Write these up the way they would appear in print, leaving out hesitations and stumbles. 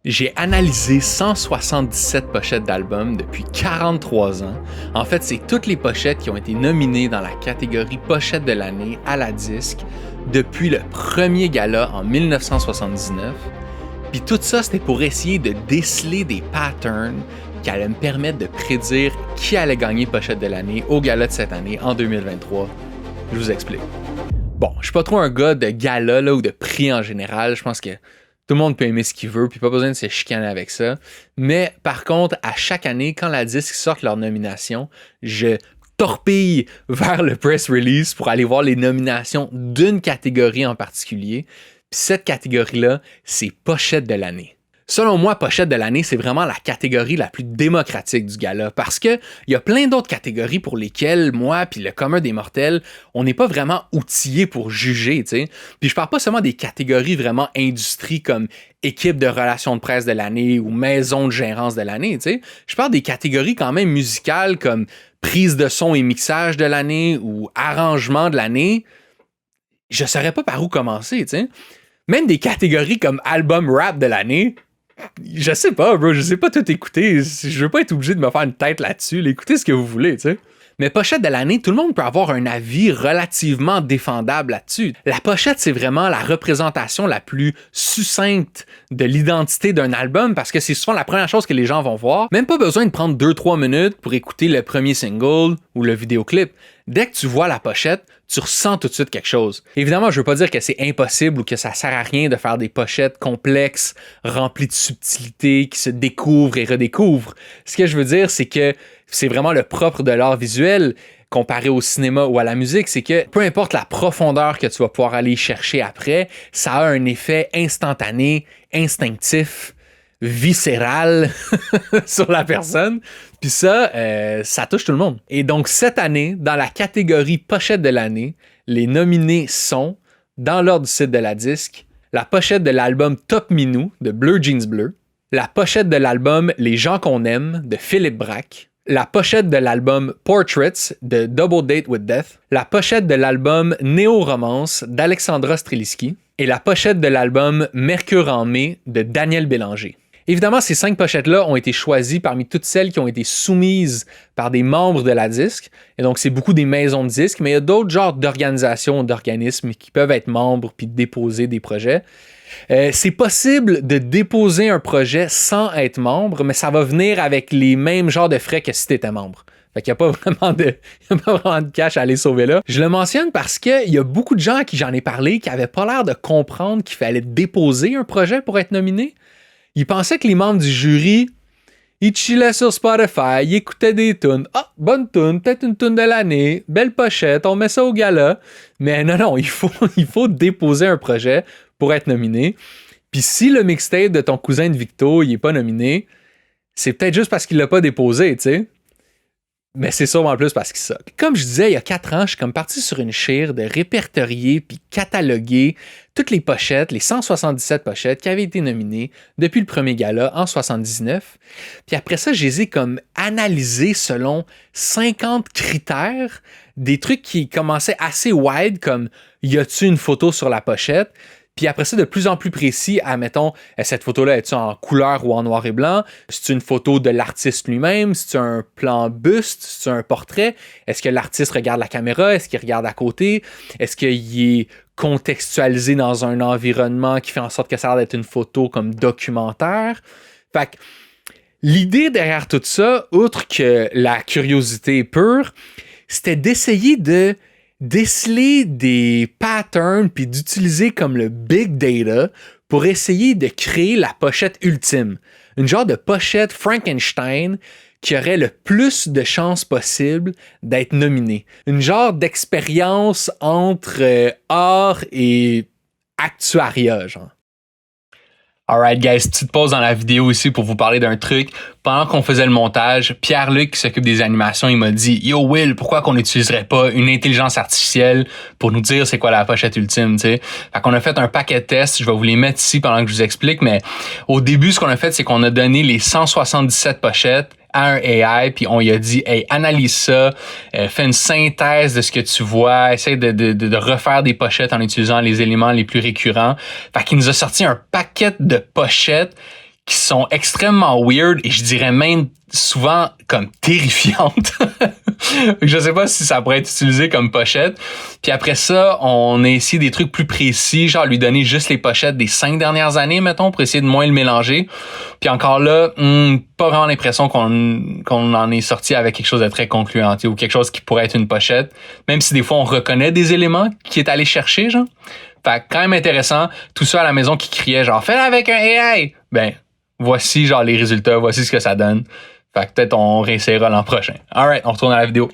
J'ai analysé 177 pochettes d'albums depuis 43 ans. En fait, c'est toutes les pochettes qui ont été nominées dans la catégorie pochette de l'année à la disque depuis le premier gala en 1979. Puis tout ça, c'était pour essayer de déceler des patterns qui allaient me permettre de prédire qui allait gagner pochette de l'année au gala de cette année en 2023. Je vous explique. Bon, je suis pas trop un gars de gala là, ou de prix en général. Je pense que tout le monde peut aimer ce qu'il veut, puis pas besoin de se chicaner avec ça. Mais par contre, à chaque année, quand la disque sort leur nomination, je torpille vers le press release pour aller voir les nominations d'une catégorie en particulier. Puis cette catégorie-là, c'est pochette de l'année. Selon moi, pochette de l'année, c'est vraiment la catégorie la plus démocratique du gala parce que il y a plein d'autres catégories pour lesquelles moi puis le commun des mortels, on n'est pas vraiment outillés pour juger, tu sais. Puis je parle pas seulement des catégories vraiment industrie comme équipe de relations de presse de l'année ou maison de gérance de l'année, tu sais. Je parle des catégories quand même musicales comme prise de son et mixage de l'année ou arrangement de l'année. Je saurais pas par où commencer, tu sais. Même des catégories comme album rap de l'année, je sais pas, bro, je sais pas tout écouter. Je veux pas être obligé de me faire une tête là-dessus. Écoutez ce que vous voulez, tu sais. Mais pochette de l'année, tout le monde peut avoir un avis relativement défendable là-dessus. La pochette, c'est vraiment la représentation la plus succincte de l'identité d'un album parce que c'est souvent la première chose que les gens vont voir. Même pas besoin de prendre 2-3 minutes pour écouter le premier single ou le vidéoclip. Dès que tu vois la pochette, tu ressens tout de suite quelque chose. Évidemment, je veux pas dire que c'est impossible ou que ça sert à rien de faire des pochettes complexes, remplies de subtilités, qui se découvrent et redécouvrent. Ce que je veux dire, c'est que c'est vraiment le propre de l'art visuel comparé au cinéma ou à la musique, c'est que peu importe la profondeur que tu vas pouvoir aller chercher après, ça a un effet instantané, instinctif, viscéral sur la personne. Puis ça, ça touche tout le monde. Et donc cette année, dans la catégorie pochette de l'année, les nominés sont, dans l'ordre du site de la disque, la pochette de l'album Top Minou de Bleu Jeans Bleu, la pochette de l'album Les gens qu'on aime de Philippe Braque, la pochette de l'album Portraits de Double Date with Death, la pochette de l'album Néo-Romance d'Alexandra Streliski et la pochette de l'album Mercure en mai de Daniel Bélanger. Évidemment, ces 5 pochettes-là ont été choisies parmi toutes celles qui ont été soumises par des membres de la disque. Et donc, c'est beaucoup des maisons de disques, mais il y a d'autres genres d'organisations, d'organismes qui peuvent être membres puis déposer des projets. C'est possible de déposer un projet sans être membre, mais ça va venir avec les mêmes genres de frais que si tu étais membre. Fait qu'il n'y a pas vraiment de cash à aller sauver là. Je le mentionne parce qu'il y a beaucoup de gens à qui j'en ai parlé qui n'avaient pas l'air de comprendre qu'il fallait déposer un projet pour être nominé. Ils pensaient que les membres du jury, ils chillaient sur Spotify, ils écoutaient des tunes. Ah, bonne tune, peut-être une tune de l'année, belle pochette, on met ça au gala. Mais non, il faut déposer un projet pour être nominé. Puis si le mixtape de ton cousin de Victo, il est pas nominé, c'est peut-être juste parce qu'il l'a pas déposé, tu sais. Mais c'est sûrement plus parce qu'il suck. Comme je disais, il y a 4 ans, je suis comme parti sur une chire de répertorier puis cataloguer toutes les pochettes, les 177 pochettes qui avaient été nominées depuis le premier gala en 79. Puis après ça, je les ai comme analysés selon 50 critères, des trucs qui commençaient assez wide, comme y a-tu une photo sur la pochette? Puis après ça, de plus en plus précis, admettons, cette photo-là, est-tu en couleur ou en noir et blanc? C'est une photo de l'artiste lui-même? C'est un plan buste? C'est un portrait? Est-ce que l'artiste regarde la caméra? Est-ce qu'il regarde à côté? Est-ce qu'il est contextualisé dans un environnement qui fait en sorte que ça a l'air d'être une photo comme documentaire? Fait que l'idée derrière tout ça, outre que la curiosité pure, c'était d'essayer de déceler des patterns puis d'utiliser comme le big data pour essayer de créer la pochette ultime. Une genre de pochette Frankenstein qui aurait le plus de chances possible d'être nominée. Une genre d'expérience entre art et actuariat, genre. Alright guys, petite pause dans la vidéo ici pour vous parler d'un truc. Pendant qu'on faisait le montage, Pierre-Luc qui s'occupe des animations, il m'a dit « Yo Will, pourquoi qu'on n'utiliserait pas une intelligence artificielle pour nous dire c'est quoi la pochette ultime, tu sais? » Fait qu'on a fait un paquet de tests, je vais vous les mettre ici pendant que je vous explique, mais au début, ce qu'on a fait, c'est qu'on a donné les 177 pochettes à un AI, puis on lui a dit, hey, analyse ça, fais une synthèse de ce que tu vois, essaye de refaire des pochettes en utilisant les éléments les plus récurrents. Fait qu'il nous a sorti un paquet de pochettes qui sont extrêmement weird et je dirais même souvent comme terrifiantes. Je sais pas si ça pourrait être utilisé comme pochette. Puis après ça, on a essayé des trucs plus précis, genre lui donner juste les pochettes des 5 dernières années, mettons, pour essayer de moins le mélanger. Puis encore là, pas vraiment l'impression qu'on en est sorti avec quelque chose de très concluant, ou quelque chose qui pourrait être une pochette, même si des fois on reconnaît des éléments qu'il est allé chercher, genre. Fait quand même intéressant, tout ça à la maison qui criait genre « Fais-le avec un AI! » Ben, voici genre les résultats, voici ce que ça donne. Fait que peut-être on réessayera l'an prochain. Alright, on retourne à la vidéo.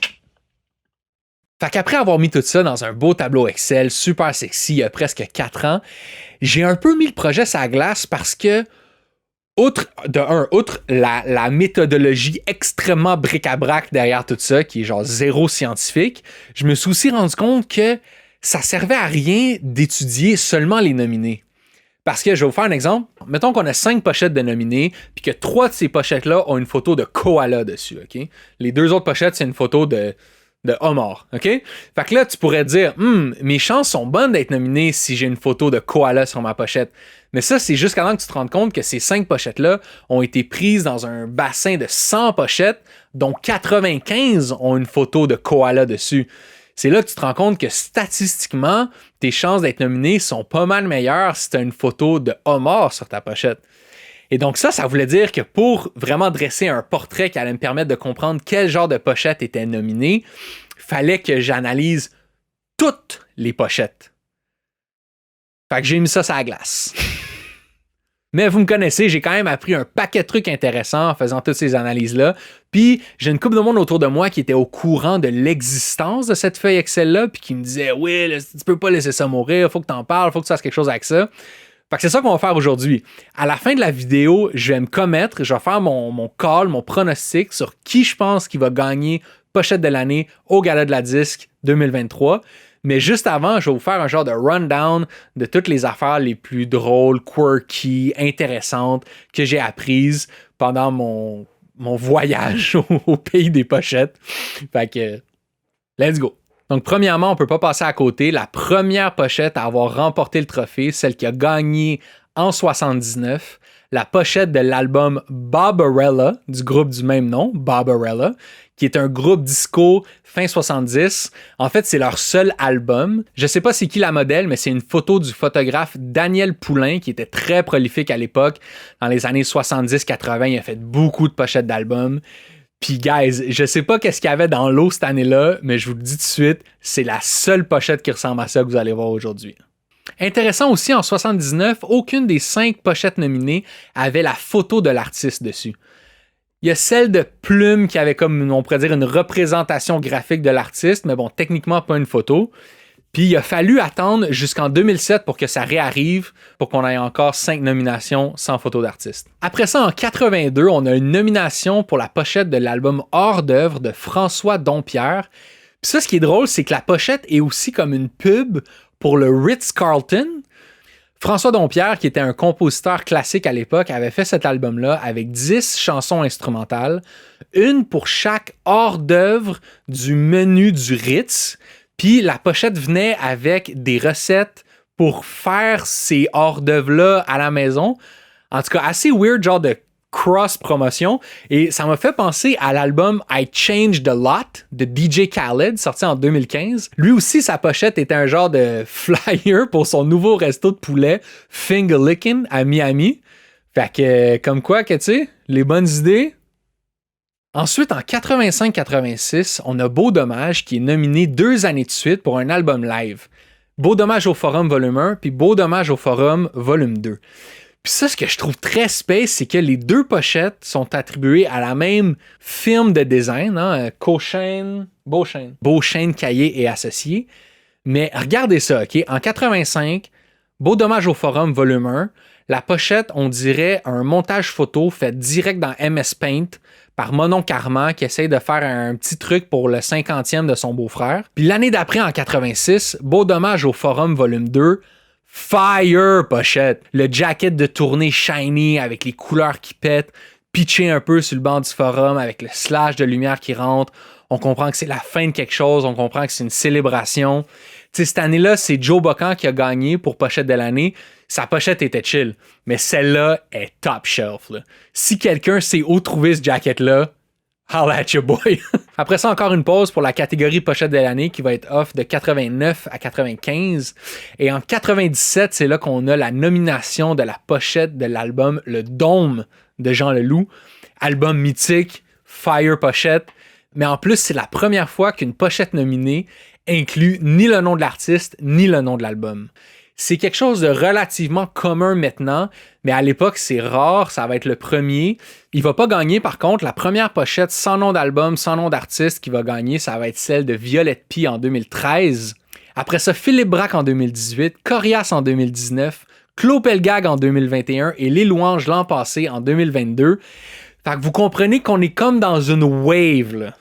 Fait qu'après avoir mis tout ça dans un beau tableau Excel super sexy il y a presque 4 ans, j'ai un peu mis le projet sur la glace parce que, outre la méthodologie extrêmement bric-à-brac derrière tout ça, qui est genre zéro scientifique, je me suis aussi rendu compte que ça servait à rien d'étudier seulement les nominés. Parce que je vais vous faire un exemple. Mettons qu'on a 5 pochettes de nominés, puis que 3 de ces pochettes-là ont une photo de koala dessus, OK? Les 2 autres pochettes, c'est une photo de homard, OK? Fait que là, tu pourrais dire, mes chances sont bonnes d'être nominé si j'ai une photo de koala sur ma pochette. Mais ça, c'est jusqu'à temps que tu te rendes compte que ces 5 pochettes-là ont été prises dans un bassin de 100 pochettes, dont 95 ont une photo de koala dessus. C'est là que tu te rends compte que statistiquement, tes chances d'être nominé sont pas mal meilleures si tu as une photo de homard sur ta pochette. Et donc ça voulait dire que pour vraiment dresser un portrait qui allait me permettre de comprendre quel genre de pochette était nominé, fallait que j'analyse toutes les pochettes. Fait que j'ai mis ça sur la glace. Mais vous me connaissez, j'ai quand même appris un paquet de trucs intéressants en faisant toutes ces analyses-là. Puis j'ai une couple de monde autour de moi qui était au courant de l'existence de cette feuille Excel-là, puis qui me disait « Oui, là, tu peux pas laisser ça mourir, faut que t'en parles, faut que tu fasses quelque chose avec ça. » Fait que c'est ça qu'on va faire aujourd'hui. À la fin de la vidéo, je vais me commettre, je vais faire mon call, mon pronostic sur qui je pense qui va gagner pochette de l'année au Gala de la Disque 2023. Mais juste avant, je vais vous faire un genre de rundown de toutes les affaires les plus drôles, quirky, intéressantes que j'ai apprises pendant mon voyage au pays des pochettes. Fait que, let's go! Donc, premièrement, on ne peut pas passer à côté. La première pochette à avoir remporté le trophée, celle qui a gagné en 79, la pochette de l'album Barbarella, du groupe du même nom, Barbarella, qui est un groupe disco fin 70. En fait, c'est leur seul album. Je sais pas c'est qui la modèle, mais c'est une photo du photographe Daniel Poulain, qui était très prolifique à l'époque. Dans les années 70-80, il a fait beaucoup de pochettes d'albums. Puis, guys, je sais pas qu'est-ce qu'il y avait dans l'eau cette année-là, mais je vous le dis tout de suite, c'est la seule pochette qui ressemble à ça que vous allez voir aujourd'hui. Intéressant aussi, en 79, aucune des 5 pochettes nominées avait la photo de l'artiste dessus. Il y a celle de Plume qui avait comme, on pourrait dire, une représentation graphique de l'artiste, mais bon, techniquement pas une photo. Puis il a fallu attendre jusqu'en 2007 pour que ça réarrive, pour qu'on ait encore 5 nominations sans photo d'artiste. Après ça, en 82, on a une nomination pour la pochette de l'album Hors d'œuvre de François Dompierre. Puis ça, ce qui est drôle, c'est que la pochette est aussi comme une pub pour le Ritz-Carlton. François Dompierre, qui était un compositeur classique à l'époque, avait fait cet album-là avec 10 chansons instrumentales, une pour chaque hors d'œuvre du menu du Ritz. Puis la pochette venait avec des recettes pour faire ces hors d'œuvre-là à la maison. En tout cas, assez weird, genre de cross-promotion. Et ça m'a fait penser à l'album I Changed a Lot de DJ Khaled, sorti en 2015. Lui aussi, sa pochette était un genre de flyer pour son nouveau resto de poulet Finger Lickin' à Miami. Fait que, comme quoi, que tu sais, les bonnes idées. Ensuite, en 85-86, on a Beau Dommage qui est nominé 2 années de suite pour un album live. Beau Dommage au Forum Volume 1 puis Beau Dommage au Forum Volume 2. Puis ça, ce que je trouve très space, c'est que les 2 pochettes sont attribuées à la même firme de design, hein, Beauchesne, Caillé et Associés. Mais regardez ça, OK? En 85, Beau Dommage au Forum Volume 1, la pochette, on dirait un montage photo fait direct dans MS Paint par Monon Carman qui essaye de faire un petit truc pour le 50e de son beau-frère. Puis l'année d'après, en 86, Beau Dommage au Forum Volume 2, fire pochette. Le jacket de tournée shiny avec les couleurs qui pètent, pitché un peu sur le banc du forum avec le slash de lumière qui rentre. On comprend que c'est la fin de quelque chose, on comprend que c'est une célébration. sais, cette année-là, c'est Joe Bocan qui a gagné pour pochette de l'année. Sa pochette était chill, mais celle-là est top shelf, là. Si quelqu'un sait où trouver ce jacket-là, holla at your boy. Après ça, encore une pause pour la catégorie pochette de l'année qui va être off de 89 à 95. Et en 97, c'est là qu'on a la nomination de la pochette de l'album Le Dôme de Jean Leloup. Album mythique, fire pochette. Mais en plus, c'est la première fois qu'une pochette nominée inclut ni le nom de l'artiste, ni le nom de l'album. C'est quelque chose de relativement commun maintenant, mais à l'époque, c'est rare, ça va être le premier. Il va pas gagner, par contre, la première pochette sans nom d'album, sans nom d'artiste qui va gagner, ça va être celle de Violette Pie en 2013. Après ça, Philippe Braque en 2018, Corias en 2019, Claude Pelgag en 2021 et Les Louanges l'an passé en 2022. Fait que vous comprenez qu'on est comme dans une wave, là.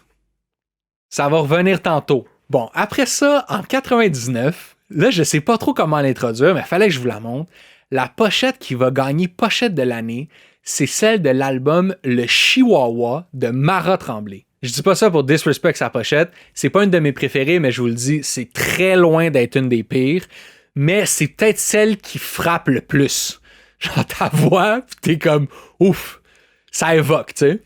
Ça va revenir tantôt. Bon, après ça, en 99, là, je sais pas trop comment l'introduire, mais il fallait que je vous la montre. La pochette qui va gagner pochette de l'année, c'est celle de l'album Le Chihuahua de Mara Tremblay. Je dis pas ça pour disrespect sa pochette. C'est pas une de mes préférées, mais je vous le dis, c'est très loin d'être une des pires. Mais c'est peut-être celle qui frappe le plus. Genre, ta voix, pis t'es comme, ouf, ça évoque, tu sais.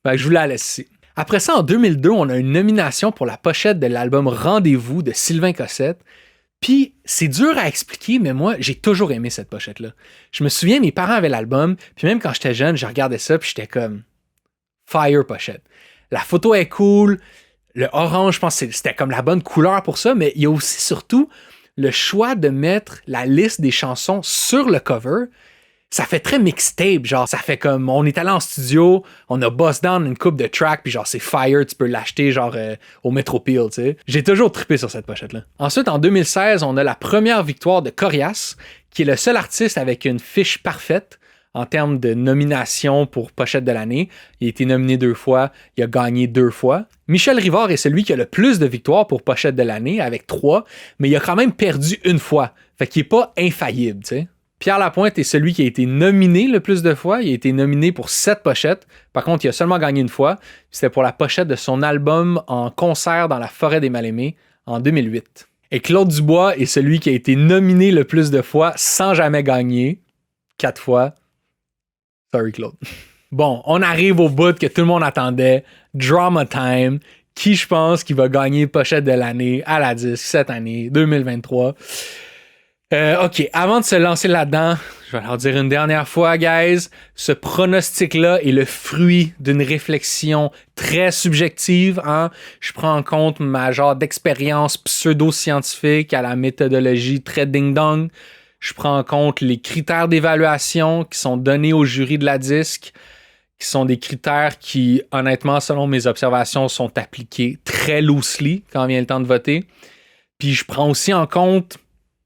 Fait que je vous la laisse ici. Après ça, en 2002, on a une nomination pour la pochette de l'album Rendez-vous de Sylvain Cossette. Puis, c'est dur à expliquer, mais moi, j'ai toujours aimé cette pochette-là. Je me souviens, mes parents avaient l'album, puis même quand j'étais jeune, je regardais ça, puis j'étais comme fire pochette. La photo est cool, le orange, je pense que c'était comme la bonne couleur pour ça, mais il y a aussi surtout le choix de mettre la liste des chansons sur le cover. Ça fait très mixtape, genre ça fait comme on est allé en studio, on a bossed down une coupe de track, puis genre c'est fire, tu peux l'acheter genre au Metropile, tu sais. J'ai toujours trippé sur cette pochette-là. Ensuite, en 2016, on a la première victoire de Corias, qui est le seul artiste avec une fiche parfaite en termes de nomination pour pochette de l'année. Il a été nominé 2 fois, il a gagné 2 fois. Michel Rivard est celui qui a le plus de victoires pour pochette de l'année, avec 3, mais il a quand même perdu 1 fois. Fait qu'il est pas infaillible, tu sais. Pierre Lapointe est celui qui a été nominé le plus de fois. Il a été nominé pour 7 pochettes. Par contre, il a seulement gagné 1 fois. C'était pour la pochette de son album en concert dans la forêt des Mal-Aimés en 2008. Et Claude Dubois est celui qui a été nominé le plus de fois sans jamais gagner. 4 fois. Sorry, Claude. Bon, on arrive au bout que tout le monde attendait. Drama Time. Qui je pense qui va gagner pochette de l'année à la disque cette année, 2023. OK, avant de se lancer là-dedans, je vais leur dire une dernière fois, guys, ce pronostic-là est le fruit d'une réflexion très subjective. Hein? Je prends en compte ma genre d'expérience pseudo-scientifique à la méthodologie très ding-dong. Je prends en compte les critères d'évaluation qui sont donnés au jury de la disque, qui sont des critères qui, honnêtement, selon mes observations, sont appliqués très loosely quand vient le temps de voter. Puis je prends aussi en compte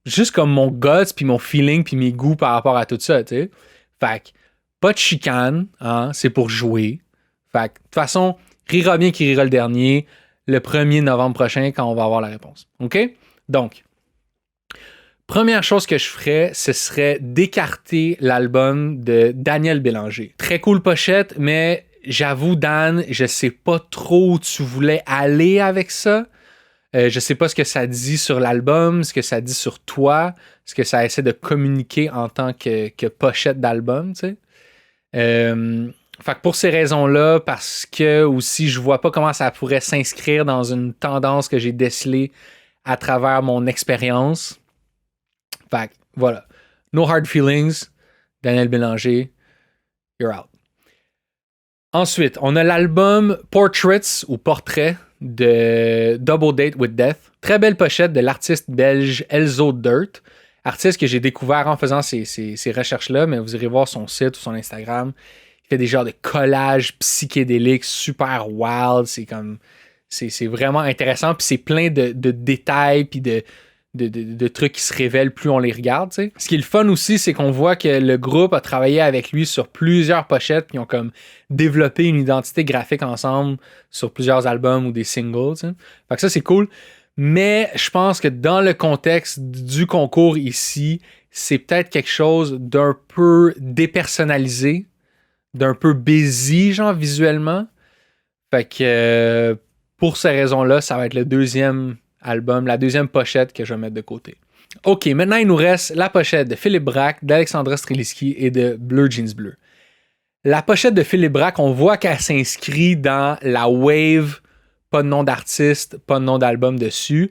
juste comme mon guts, puis mon feeling, puis mes goûts par rapport à tout ça, tu sais. Fait que, pas de chicane, hein, c'est pour jouer. Fait que, de toute façon, rira bien qui rira le dernier, le 1er novembre prochain, quand on va avoir la réponse. OK? Donc, première chose que je ferais, ce serait d'écarter l'album de Daniel Bélanger. Très cool pochette, mais j'avoue, Dan, je sais pas trop où tu voulais aller avec ça. Je sais pas ce que ça dit sur l'album, ce que ça dit sur toi, ce que ça essaie de communiquer en tant que pochette d'album, tu sais. Fait que pour ces raisons-là, parce que aussi je vois pas comment ça pourrait s'inscrire dans une tendance que j'ai décelée à travers mon expérience. Fait que voilà. No hard feelings, Daniel Bélanger, you're out. Ensuite, on a l'album Portraits ou Portrait de Double Date with Death. Très belle pochette de l'artiste belge Elzo Dirt. Artiste que j'ai découvert en faisant ces recherches-là, mais vous irez voir son site ou son Instagram. Il fait des genres de collages psychédéliques super wild. C'est vraiment intéressant. Puis c'est plein de détails puis de trucs qui se révèlent plus on les regarde, tu sais. Ce qui est le fun aussi, c'est qu'on voit que le groupe a travaillé avec lui sur plusieurs pochettes qui ont comme développé une identité graphique ensemble sur plusieurs albums ou des singles, tu sais. Fait que ça, c'est cool. Mais je pense que dans le contexte du concours ici, c'est peut-être quelque chose d'un peu dépersonnalisé, d'un peu busy, genre, visuellement. Fait que pour ces raisons-là, ça va être le deuxième album, la deuxième pochette que je vais mettre de côté. OK, maintenant il nous reste la pochette de Philippe Braque, d'Alexandra Strelitzky et de Bleu Jeans Bleu. La pochette de Philippe Braque, on voit qu'elle s'inscrit dans la wave, pas de nom d'artiste, pas de nom d'album dessus.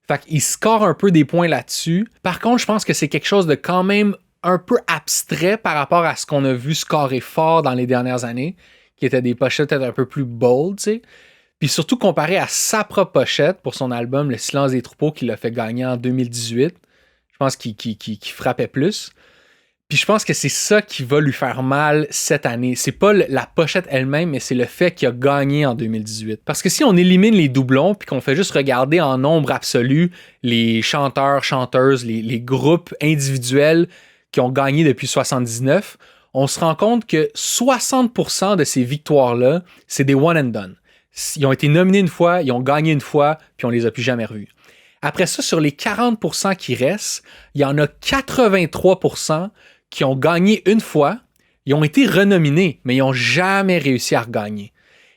Fait qu'il score un peu des points là-dessus. Par contre, je pense que c'est quelque chose de quand même un peu abstrait par rapport à ce qu'on a vu scorer fort dans les dernières années, qui étaient des pochettes peut-être un peu plus bold, tu sais. Puis surtout comparé à sa propre pochette pour son album Le Silence des troupeaux qui l'a fait gagner en 2018, je pense qu'il frappait plus. Puis je pense que c'est ça qui va lui faire mal cette année. C'est pas la pochette elle-même, mais c'est le fait qu'il a gagné en 2018. Parce que si on élimine les doublons puis qu'on fait juste regarder en nombre absolu les chanteurs, chanteuses, les groupes individuels qui ont gagné depuis 79, on se rend compte que 60% de ces victoires-là, c'est des one and done. Ils ont été nominés une fois, ils ont gagné une fois, puis on les a plus jamais revus. Après ça, sur les 40% qui restent, il y en a 83% qui ont gagné une fois, ils ont été renominés, mais ils n'ont jamais réussi à regagner.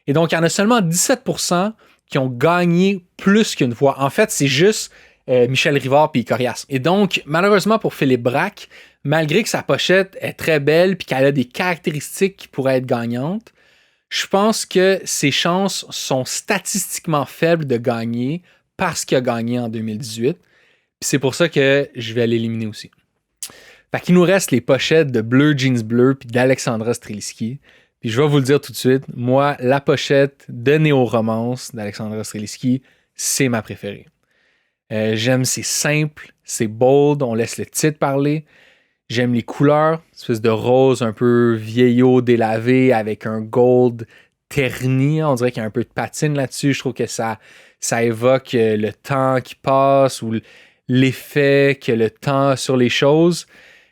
Et donc, il y en a seulement 17% qui ont gagné plus qu'une fois. En fait, c'est juste Michel Rivard et Corias. Et donc, malheureusement pour Philippe Braque, malgré que sa pochette est très belle et qu'elle a des caractéristiques qui pourraient être gagnantes, je pense que ses chances sont statistiquement faibles de gagner parce qu'il a gagné en 2018. Puis c'est pour ça que je vais l'éliminer aussi. Fait qu'il nous reste les pochettes de Bleu Jeans Bleu puis d'Alexandra Strelitzky. Puis je vais vous le dire tout de suite, moi, la pochette de Néo-Romance d'Alexandra Strelitzky, c'est ma préférée. J'aime, c'est simple, c'est bold, on laisse le titre parler. J'aime les couleurs, espèce de rose un peu vieillot délavé avec un gold terni. On dirait qu'il y a un peu de patine là-dessus. Je trouve que ça évoque le temps qui passe ou l'effet que le temps a sur les choses.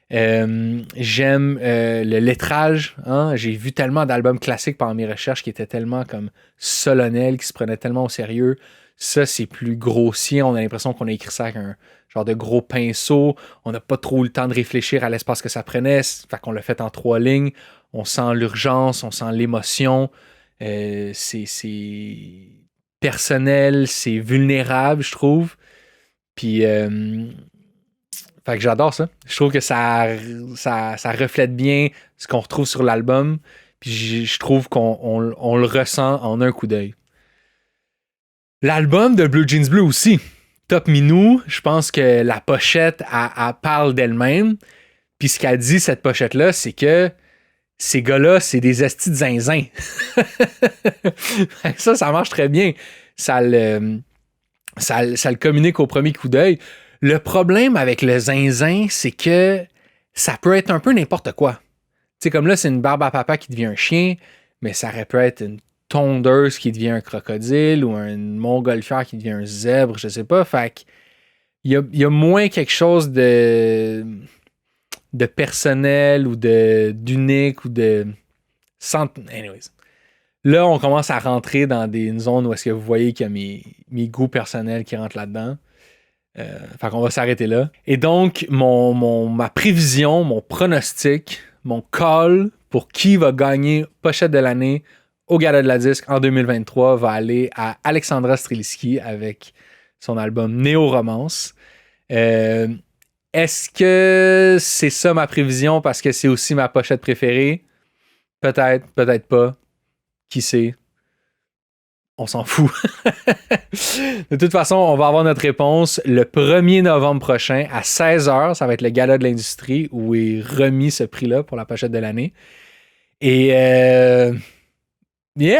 J'aime le lettrage. Hein? J'ai vu tellement d'albums classiques par mes recherches qui étaient tellement comme solennels, qui se prenaient tellement au sérieux. Ça, c'est plus grossier. On a l'impression qu'on a écrit ça avec un genre de gros pinceau. On n'a pas trop eu le temps de réfléchir à l'espace que ça prenait. Fait qu'on l'a fait en 3 lignes. On sent l'urgence, on sent l'émotion. C'est personnel, c'est vulnérable, je trouve. Puis, fait que j'adore ça. Je trouve que ça reflète bien ce qu'on retrouve sur l'album. Puis je trouve qu'on le ressent en un coup d'œil. L'album de Bleu Jeans Bleu aussi. Top Minou, je pense que la pochette, elle parle d'elle-même. Puis ce qu'elle dit, cette pochette-là, c'est que ces gars-là, c'est des estis de zinzin. Ça marche très bien. Ça le communique au premier coup d'œil. Le problème avec le zinzin, c'est que ça peut être un peu n'importe quoi. Tu sais, comme là, c'est une barbe à papa qui devient un chien, mais ça aurait pu être une tondeuse qui devient un crocodile ou un montgolfière qui devient un zèbre, je sais pas. Fait qu'il y a moins quelque chose de personnel ou d'unique ou de... Anyways. Là, on commence à rentrer dans une zone où est-ce que vous voyez qu'il y a mes goûts personnels qui rentrent là-dedans. Fait qu'on va s'arrêter là. Et donc, ma prévision, mon pronostic, mon call pour qui va gagner pochette de l'année au Gala de la Disque en 2023 va aller à Alexandra Strelitzky avec son album Néo-Romance. Est-ce que c'est ça ma prévision parce que c'est aussi ma pochette préférée? Peut-être, peut-être pas. Qui sait? On s'en fout. De toute façon, on va avoir notre réponse le 1er novembre prochain à 16h. Ça va être le Gala de l'industrie où est remis ce prix-là pour la pochette de l'année. Et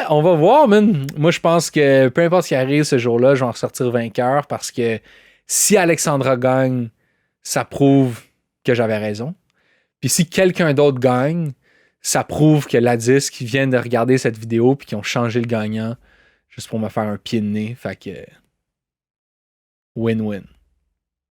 on va voir, man. Moi, je pense que peu importe ce qui arrive ce jour-là, je vais en ressortir vainqueur parce que si Alexandra gagne, ça prouve que j'avais raison. Puis si quelqu'un d'autre gagne, ça prouve que la disque vient de regarder cette vidéo puis qu'ils ont changé le gagnant juste pour me faire un pied de nez. Fait que win-win.